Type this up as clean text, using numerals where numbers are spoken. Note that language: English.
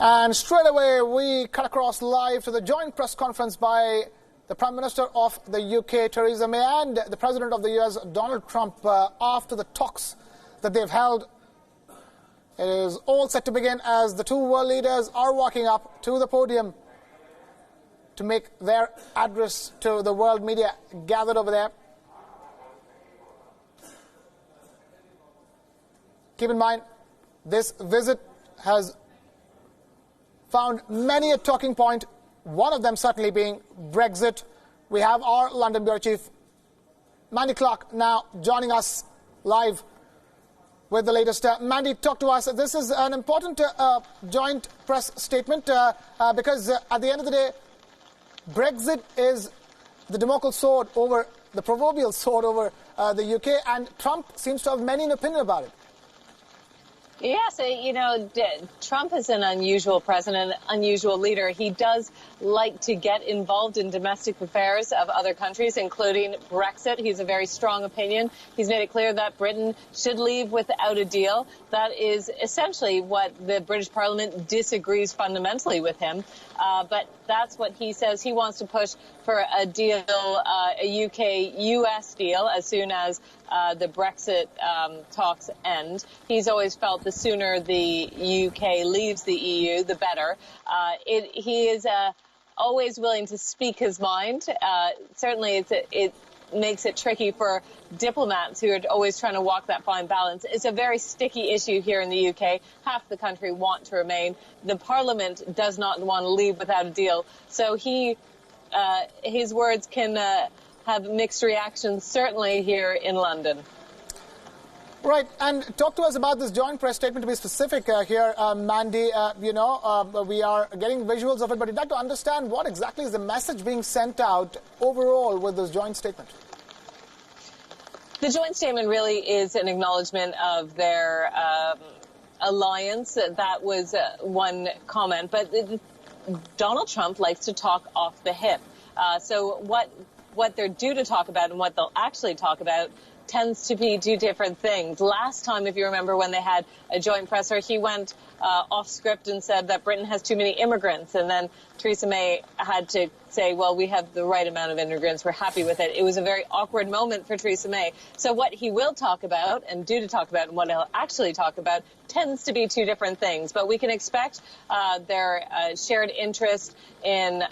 And straight away, we cut across live to the joint press conference by the Prime Minister of the UK, Theresa May, and the President of the US, Donald Trump, after the talks that they've held. It is all set to begin as the two world leaders are walking up to the podium to make their address to the world media gathered over there. Keep in mind, this visit has found many a talking point, one of them certainly being Brexit. We have our London Bureau Chief, Mandy Clark, now joining us live with the latest. Mandy, talk to us. This is an important joint press statement because at the end of the day, Brexit is the Damocles sword over, the proverbial sword over the UK, and Trump seems to have many an opinion about it. Yes, you know, Trump is an unusual president, unusual leader. He does like to get involved in domestic affairs of other countries, including Brexit. He's a very strong opinion. He's made it clear that Britain should leave without a deal. That is essentially what the British Parliament disagrees fundamentally with him. But that's what he says. He wants to push for a deal, a UK-US deal, as soon as the Brexit talks end. He's always felt the sooner the UK leaves the EU, the better. He is always willing to speak his mind. Certainly, it makes it tricky for diplomats who are always trying to walk that fine balance. It's a very sticky issue here in the UK. Half the country want to remain. The Parliament does not want to leave without a deal. So his words can have mixed reactions, certainly here in London. Right, and talk to us about this joint press statement, to be specific here, Mandy. We are getting visuals of it, but we'd like to understand what exactly is the message being sent out overall with this joint statement. The joint statement really is an acknowledgement of their alliance. That was one comment, but Donald Trump likes to talk off the hip. So what they're due to talk about and what they'll actually talk about tends to be two different things. Last time, if you remember, when they had a joint presser, he went off script and said that Britain has too many immigrants. And then Theresa May had to say, well, we have the right amount of immigrants. We're happy with it. It was a very awkward moment for Theresa May. So what he will talk about and due to talk about and what he'll actually talk about tends to be two different things. But we can expect their shared interest in